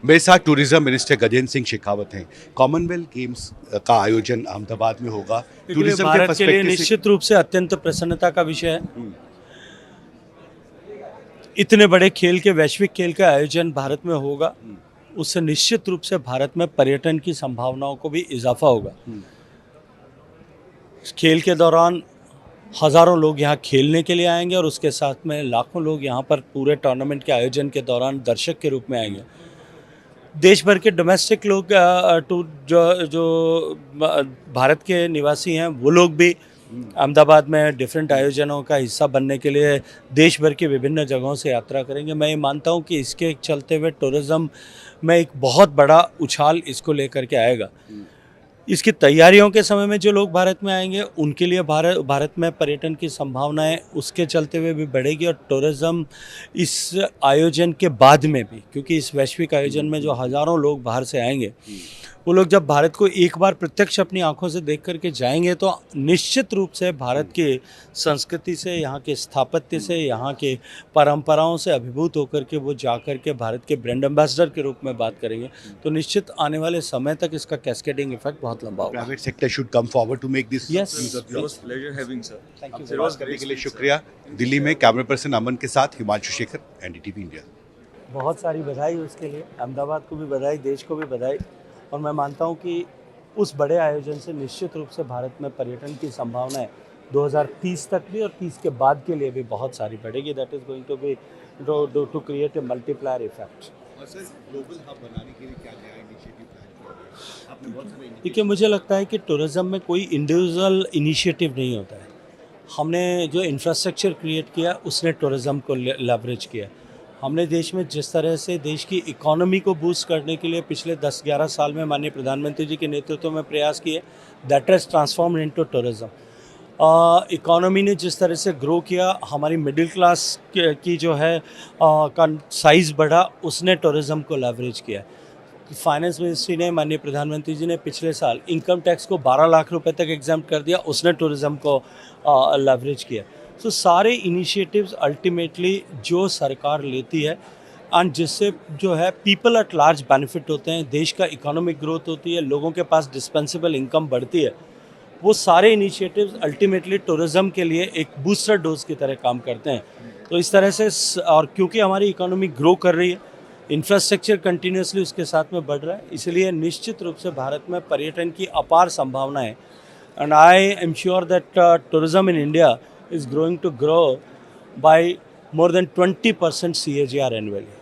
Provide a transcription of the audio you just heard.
मेरे साथ tourism minister Gajendra Singh Shekhawat हैं। कॉमनवेल्थ गेम्स का आयोजन अहमदाबाद में होगा। टूरिज्म के भारत के लिए पर्सपेक्टिव से निश्चित रूप से अत्यंत प्रसन्नता का विषय है। इतने बड़े खेल के वैश्विक खेल का आयोजन भारत में होगा, उससे निश्चित रूप से भारत में पर्यटन की संभावनाओं को भी इजाफा होगा। खेल के दौरान हज़ारों लोग यहाँ खेलने के लिए आएंगे और उसके साथ में लाखों लोग यहाँ पर पूरे टूर्नामेंट के आयोजन के दौरान दर्शक के रूप में आएंगे। देश भर के डोमेस्टिक लोग जो भारत के निवासी हैं वो लोग भी अहमदाबाद में डिफरेंट आयोजनों का हिस्सा बनने के लिए देश भर की विभिन्न जगहों से यात्रा करेंगे। मैं ये मानता हूँ कि इसके चलते हुए टूरिज़्म में एक बहुत बड़ा उछाल इसको लेकर के आएगा। इसकी तैयारियों के समय में जो लोग भारत में आएंगे उनके लिए भारत में पर्यटन की संभावनाएं उसके चलते हुए भी बढ़ेगी और टूरिज़्म इस आयोजन के बाद में भी, क्योंकि इस वैश्विक आयोजन में जो हज़ारों लोग बाहर से आएंगे वो लोग जब भारत को एक बार प्रत्यक्ष अपनी आंखों से देख करके जाएंगे तो निश्चित रूप से भारत की संस्कृति से, यहाँ के स्थापत्य से, यहाँ के परंपराओं से अभिभूत होकर के वो जा कर के भारत के ब्रांड एम्बेसडर के रूप में बात करेंगे। तो निश्चित आने वाले समय तक इसका कैस्केडिंग इफेक्ट बहुत लंबा होगा। Private sector should come forward to make this. Yes. It was pleasure having sir. Thank you. It was करने के लिए शुक्रिया। दिल्ली में कैमरा पर्सन अमन के साथ हिमांशु शेखर, एनडीटीवी इंडिया। बहुत सारी बधाई उसके लिए, अहमदाबाद को भी बधाई, देश को भी बधाई। और मैं मानता हूँ कि उस बड़े आयोजन से निश्चित रूप से भारत में पर्यटन की संभावनाएं 2030 तक भी और 30 के बाद के लिए भी बहुत सारी बढ़ेगी। That is going to be to create a multiplier effect. और सर, ग्लोबल हब बनाने के लिए क्या नया इनिशिएटिव प्लान किया गया? आपने बहुत सारे देखिए, मुझे लगता है कि टूरिज़्म में कोई इंडिविजुअल इनिशिएटिव नहीं होता है। हमने जो इंफ्रास्ट्रक्चर क्रिएट किया उसने टूरिज़्म को लेवरेज किया। हमने देश में जिस तरह से देश की इकोनॉमी को बूस्ट करने के लिए पिछले 10-11 साल में माननीय प्रधानमंत्री जी के नेतृत्व में प्रयास किए, that has transformed into tourism. Economy ने जिस तरह से ग्रो किया, हमारी मिडिल क्लास की जो है का साइज़ बढ़ा, उसने टूरिज़्म को लेवरेज किया। फाइनेंस मिनिस्ट्री ने, माननीय प्रधानमंत्री जी ने पिछले साल इनकम टैक्स को 12 लाख रुपए तक एग्जाम्प्ट कर दिया, उसने टूरिज़्म को लेवरेज किया। सो सारे इनिशिएटिव्स अल्टीमेटली जो सरकार लेती है एंड जिससे जो है पीपल एट लार्ज बेनिफिट होते हैं, देश का इकोनॉमिक ग्रोथ होती है, लोगों के पास डिस्पेंसेबल इनकम बढ़ती है, वो सारे इनिशिएटिव्स अल्टीमेटली टूरिज़्म के लिए एक बूस्टर डोज की तरह काम करते हैं। तो इस तरह से और क्योंकि हमारी इकोनॉमी ग्रो कर रही है, इंफ्रास्ट्रक्चर कंटिन्यूसली उसके साथ में बढ़ रहा है, इसलिए निश्चित रूप से भारत में पर्यटन की अपार संभावनाएं and I am sure that tourism in India is growing to grow by more than 20% CAGR annually.